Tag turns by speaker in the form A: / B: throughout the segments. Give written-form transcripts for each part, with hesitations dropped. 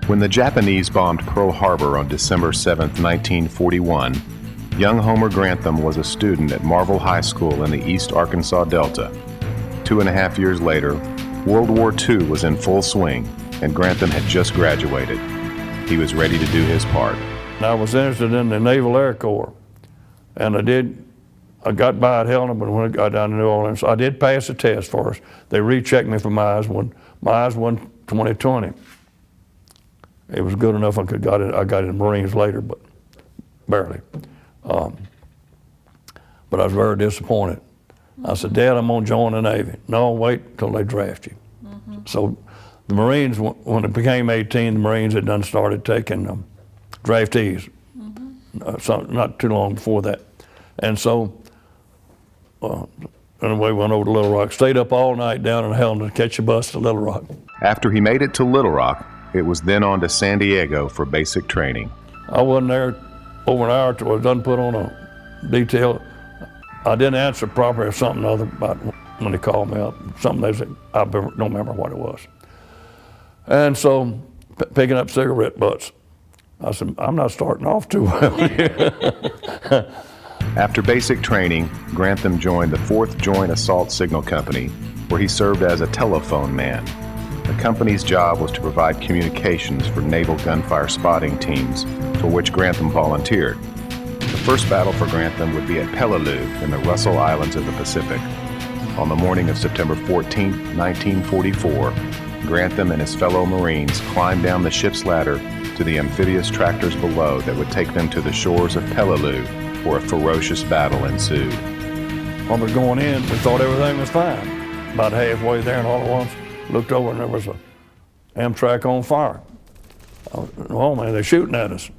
A: When the Japanese bombed Pearl Harbor on December 7, 1941, young Homer Grantham was a student at Marvel High School in the East Arkansas Delta. 2.5 years later, World War II was in full swing, and Grantham had just graduated. He was ready to do his part.
B: I was interested in the Naval Air Corps, and I got by at Helena, but when I got down to New Orleans, I did pass the test first. They rechecked me for my eyes when my eyes won 20/20. It was good enough I got in the Marines later, but barely. But I was very disappointed. I said, Dad, I'm gonna join the Navy. No, wait till they draft you. So the Marines, when it became 18, the Marines had done started taking draftees. Not too long before that. And so, anyway, went over to Little Rock, stayed up all night down in Helena to catch a bus to Little Rock.
A: After he made it to Little Rock, it was then on to San Diego for basic training.
B: I wasn't there over an hour till I was done put on a detail. I didn't answer properly or something other about when they called me up. Something they said, I don't remember what it was. And so, picking up cigarette butts. I said, I'm not starting off too well here.
A: After basic training, Grantham joined the 4th Joint Assault Signal Company, where he served as a telephone man. The company's job was to provide communications for naval gunfire spotting teams, for which Grantham volunteered. The first battle for Grantham would be at Peleliu in the Russell Islands of the Pacific. On the morning of September 14, 1944, Grantham and his fellow Marines climbed down the ship's ladder to the amphibious tractors below that would take them to the shores of Peleliu, where a ferocious battle ensued.
B: When we were going in, we thought everything was fine. About halfway there, and all at once, looked over and there was a Amtrak on fire. Oh man, they're shooting at us.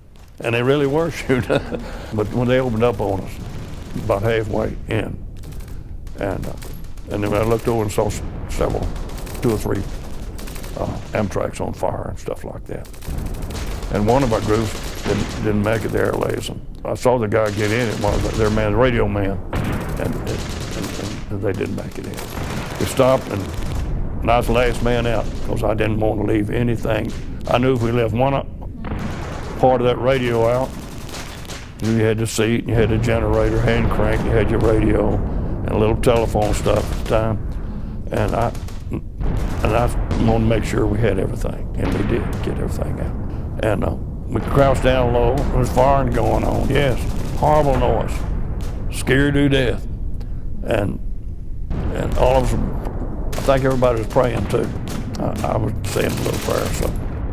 B: And they really were shooting. But when they opened up on us, about halfway in, and then I looked over and saw several, 2 or 3 Amtraks on fire and stuff like that. And one of our groups didn't make it there, and I saw the guy get in, it was their man, the radio man, and they didn't make it in. We stopped, and I was the last man out because I didn't want to leave anything. I knew if we left one part of that radio out, you had the seat, you had the generator, hand crank, you had your radio, and a little telephone stuff at the time. And I wanted to make sure we had everything, and we did get everything out. And we crouched down low. There was firing going on. Yes, horrible noise, scared to death, and all of us. I think everybody was praying too. I was saying a little prayer. So.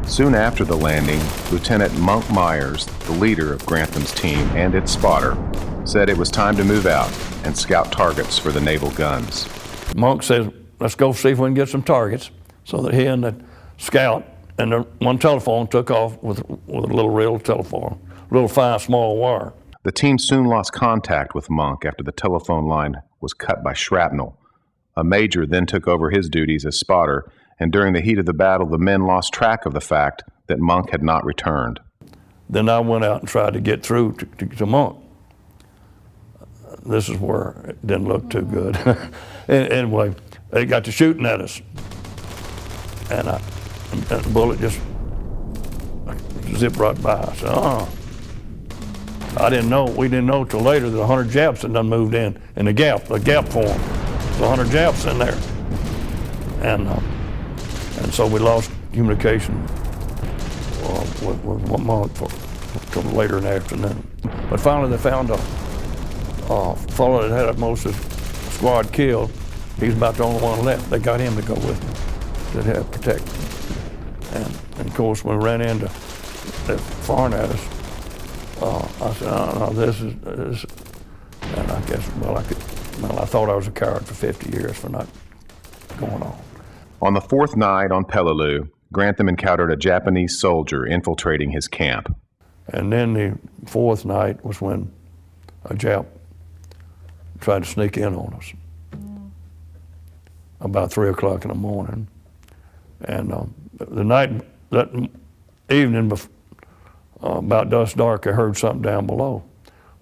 A: Soon after the landing, Lieutenant Monk Myers, the leader of Grantham's team and its spotter, said it was time to move out and scout targets for the naval guns.
B: Monk says, "Let's go see if we can get some targets." So that he and the scout and the one telephone took off with a little real telephone, little fine small wire.
A: The team soon lost contact with Monk after the telephone line was cut by shrapnel. A major then took over his duties as spotter, and during the heat of the battle, the men lost track of the fact that Monk had not returned.
B: Then I went out and tried to get through to Monk. This is where it didn't look too good. Anyway, they got to shooting at us, and the bullet just zipped right by. I said, I didn't know, we didn't know till later that 100 Japs had done moved in the gap formed. So 100 Japs in there. And so we lost communication with Monk till later in the afternoon. But finally they found a fellow that had most of the squad killed. He's about the only one left. They got him to go with them, that had protect. And of course, when we ran into that firing at us, I said, no, this is, and I guess, I thought I was a coward for 50 years for not going on.
A: On the 4th night on Peleliu, Grantham encountered a Japanese soldier infiltrating his camp.
B: And then the 4th night was when a Jap tried to sneak in on us about 3 o'clock in the morning. And that evening, about dusk dark, I heard something down below.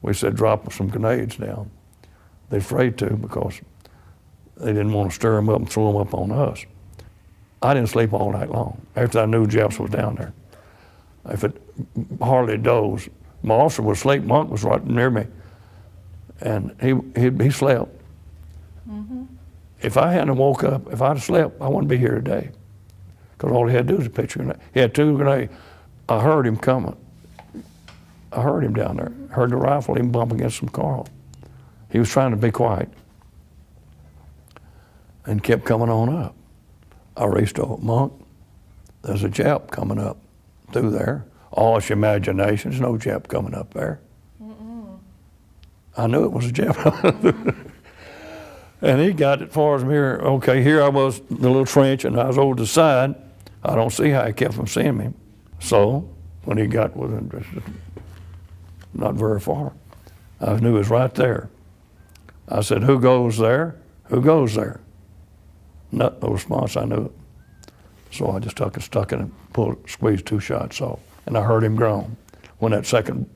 B: We said, drop some grenades down. They're afraid to because they didn't want to stir them up and throw them up on us. I didn't sleep all night long after I knew Japs was down there. if it hardly dozed. My officer was asleep, Monk was right near me, and he slept. If I hadn't woke up, if I'd slept, I wouldn't be here today. Because all he had to do was a picture grenade. He had 2 grenades. I heard him coming. I heard him down there. Heard the rifle, him bump against some car. He was trying to be quiet and kept coming on up. I raced over, Monk, there's a Jap coming up through there. All it's your imagination, there's no Jap coming up there. I knew it was a Jap. And he got as far as me here. Okay, here I was in the little trench, and I was over the side. I don't see how he kept from seeing me. So when he got within not very far, I knew he was right there. I said, "Who goes there? Who goes there?" No response. I knew it. So I just stuck it and squeezed 2 shots off, and I heard him groan when that second.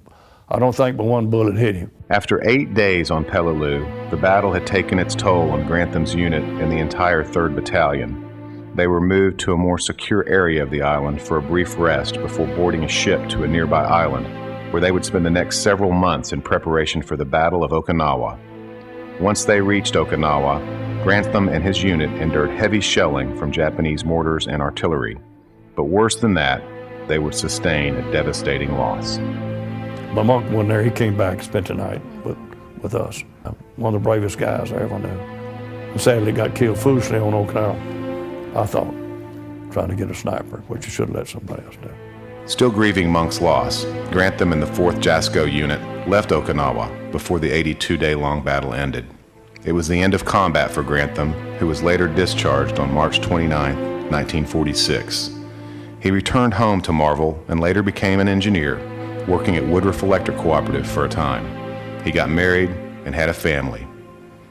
B: I don't think but one bullet hit him.
A: After 8 days on Peleliu, the battle had taken its toll on Grantham's unit and the entire 3rd Battalion. They were moved to a more secure area of the island for a brief rest before boarding a ship to a nearby island, where they would spend the next several months in preparation for the Battle of Okinawa. Once they reached Okinawa, Grantham and his unit endured heavy shelling from Japanese mortars and artillery. But worse than that, they would sustain a devastating loss.
B: My Monk wasn't there. He came back and spent the night with us. One of the bravest guys I ever knew. And sadly got killed foolishly on Okinawa, I thought, trying to get a sniper, which you should have let somebody else do.
A: Still grieving Monk's loss, Grantham and the 4th JASCO unit left Okinawa before the 82-day-long battle ended. It was the end of combat for Grantham, who was later discharged on March 29, 1946. He returned home to Marvel and later became an engineer, working at Woodruff Electric Cooperative for a time. He got married and had a family.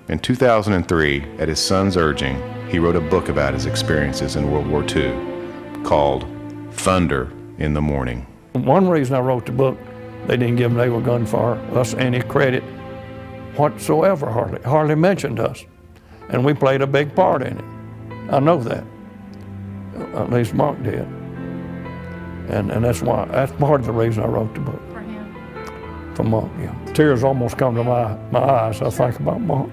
A: In 2003, at his son's urging, he wrote a book about his experiences in World War II called Thunder in the Morning.
B: One reason I wrote the book, they didn't give naval gunfire us any credit whatsoever, hardly mentioned us. And we played a big part in it. I know that. At least Monk did. And that's part of the reason I wrote the book.
C: For him.
B: For Monk, yeah. Tears almost come to my eyes. I think about Monk.